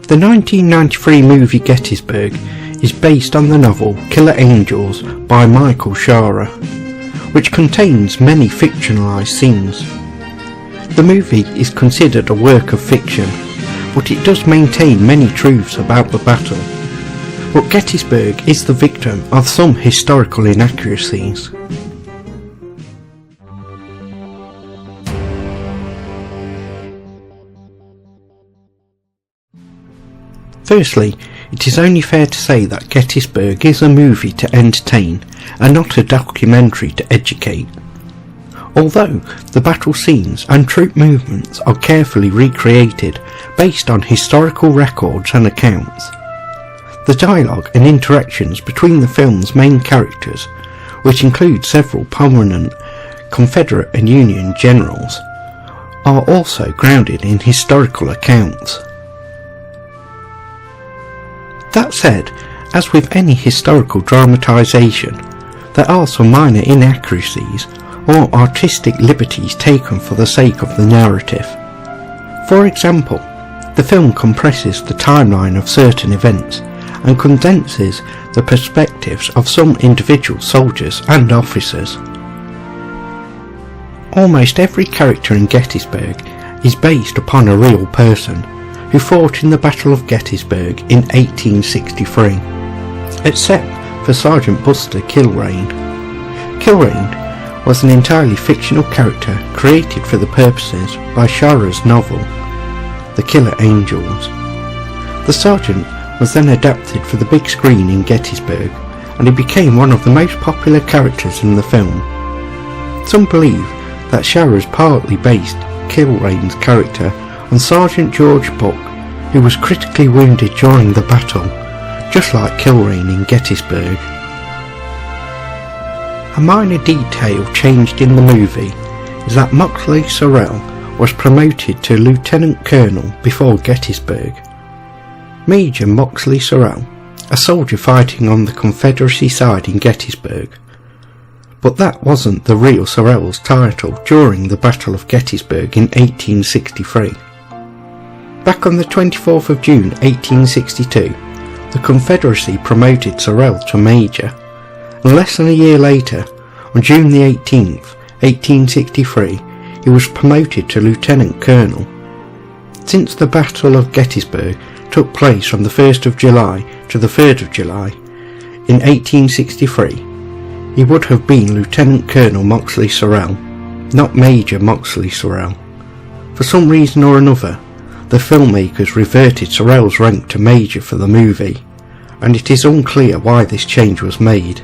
The 1993 movie Gettysburg is based on the novel Killer Angels by Michael Shaara, which contains many fictionalized scenes. The movie is considered a work of fiction, but it does maintain many truths about the battle. But Gettysburg is the victim of some historical inaccuracies. Firstly, it is only fair to say that Gettysburg is a movie to entertain and not a documentary to educate. Although the battle scenes and troop movements are carefully recreated based on historical records and accounts, the dialogue and interactions between the film's main characters, which include several prominent Confederate and Union generals, are also grounded in historical accounts. That said, as with any historical dramatisation, there are some minor inaccuracies or artistic liberties taken for the sake of the narrative. For example, the film compresses the timeline of certain events and condenses the perspectives of some individual soldiers and officers. Almost every character in Gettysburg is based upon a real person who fought in the Battle of Gettysburg in 1863, except for Sergeant Buster Kilrain. Kilrain was an entirely fictional character created for the purposes by Shaara's novel, The Killer Angels. The sergeant was then adapted for the big screen in Gettysburg, and he became one of the most popular characters in the film. Some believe that Shaara's partly based Kilrain's character on Sergeant George Buck, who was critically wounded during the battle, just like Kilrain in Gettysburg. A minor detail changed in the movie is that Moxley Sorrell was promoted to Lieutenant Colonel before Gettysburg. Major Moxley Sorrell, a soldier fighting on the Confederacy side in Gettysburg. But that wasn't the real Sorrell's title during the Battle of Gettysburg in 1863. Back on the 24th of June 1862, the Confederacy promoted Sorrell to Major, and less than a year later, on June the 18th, 1863, he was promoted to Lieutenant Colonel. Since the Battle of Gettysburg took place from the 1st of July to the 3rd of July, in 1863, he would have been Lieutenant Colonel Moxley Sorrell, not Major Moxley Sorrell. For some reason or another, the filmmakers reverted Sorrell's rank to Major for the movie, and it is unclear why this change was made.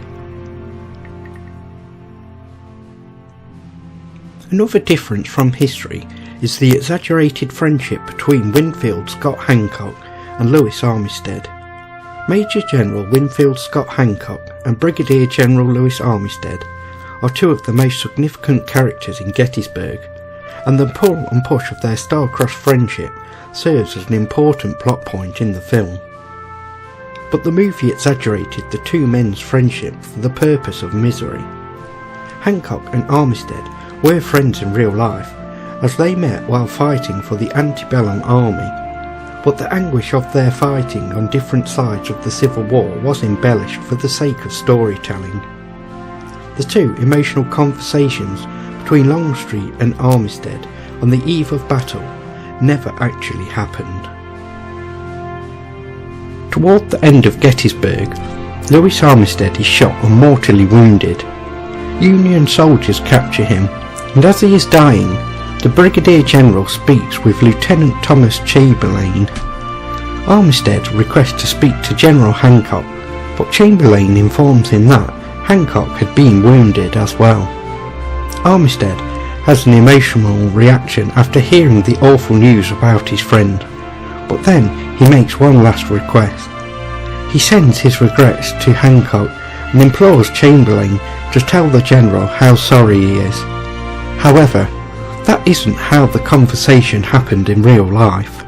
Another difference from history is the exaggerated friendship between Winfield Scott Hancock and Louis Armistead. Major General Winfield Scott Hancock and Brigadier General Louis Armistead are two of the most significant characters in Gettysburg, and the pull and push of their star-crossed friendship serves as an important plot point in the film. But the movie exaggerated the two men's friendship for the purpose of misery. Hancock and Armistead were friends in real life, as they met while fighting for the antebellum army, but the anguish of their fighting on different sides of the Civil War was embellished for the sake of storytelling. The two emotional conversations between Longstreet and Armistead on the eve of battle never actually happened. Toward the end of Gettysburg, Louis Armistead is shot and mortally wounded. Union soldiers capture him, and as he is dying, the Brigadier General speaks with Lieutenant Thomas Chamberlain. Armistead requests to speak to General Hancock, but Chamberlain informs him that Hancock had been wounded as well. Armistead has an emotional reaction after hearing the awful news about his friend, but then he makes one last request. He sends his regrets to Hancock and implores Chamberlain to tell the general how sorry he is. However, that isn't how the conversation happened in real life.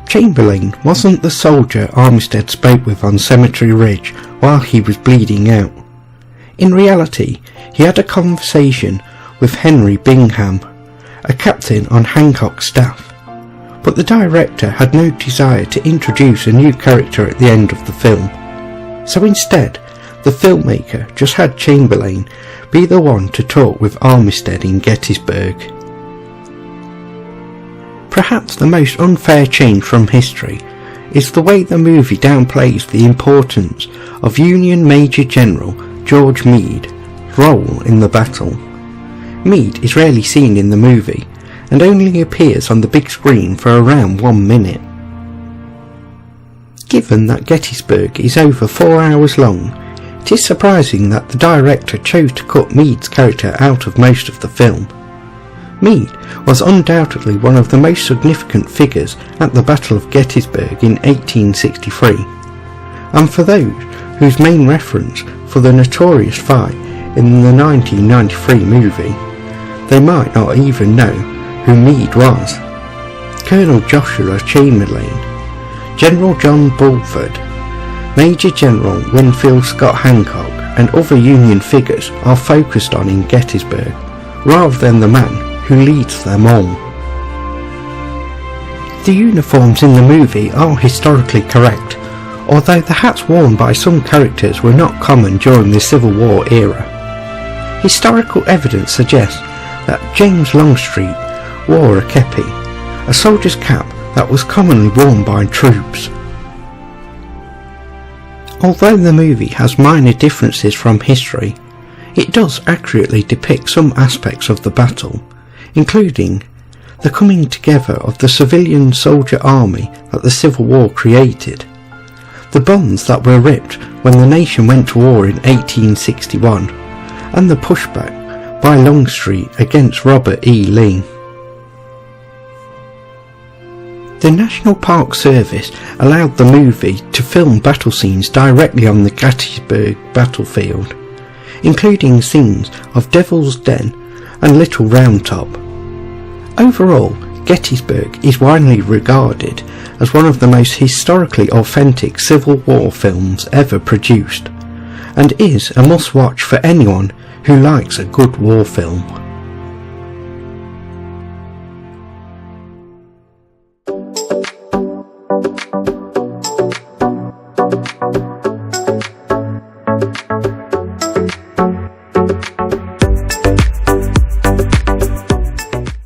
Chamberlain wasn't the soldier Armistead spoke with on Cemetery Ridge while he was bleeding out. In reality, he had a conversation with Henry Bingham, a captain on Hancock's staff. but the director had no desire to introduce a new character at the end of the film. So instead, the filmmaker just had Chamberlain be the one to talk with Armistead in Gettysburg. Perhaps the most unfair change from history is the way the movie downplays the importance of Union Major General George Meade's role in the battle. Meade is rarely seen in the movie and only appears on the big screen for around 1 minute. Given that Gettysburg is over 4 hours long, it is surprising that the director chose to cut Meade's character out of most of the film. Meade was undoubtedly one of the most significant figures at the Battle of Gettysburg in 1863, and for those whose main reference for the notorious fight in the 1993 movie, they might not even know who Meade was. Colonel Joshua Chamberlain, General John Bulford, Major General Winfield Scott Hancock and other Union figures are focused on in Gettysburg, rather than the man who leads them all. The uniforms in the movie are historically correct, although the hats worn by some characters were not common during the Civil War era. Historical evidence suggests that James Longstreet wore a kepi, a soldier's cap that was commonly worn by troops. Although the movie has minor differences from history, it does accurately depict some aspects of the battle, including the coming together of the civilian soldier army that the Civil War created, the bonds that were ripped when the nation went to war in 1861, and the pushback by Longstreet against Robert E. Lee. The National Park Service allowed the movie to film battle scenes directly on the Gettysburg battlefield, including scenes of Devil's Den and Little Round Top. Overall, Gettysburg is widely regarded as one of the most historically authentic Civil War films ever produced, and is a must-watch for anyone who likes a good war film.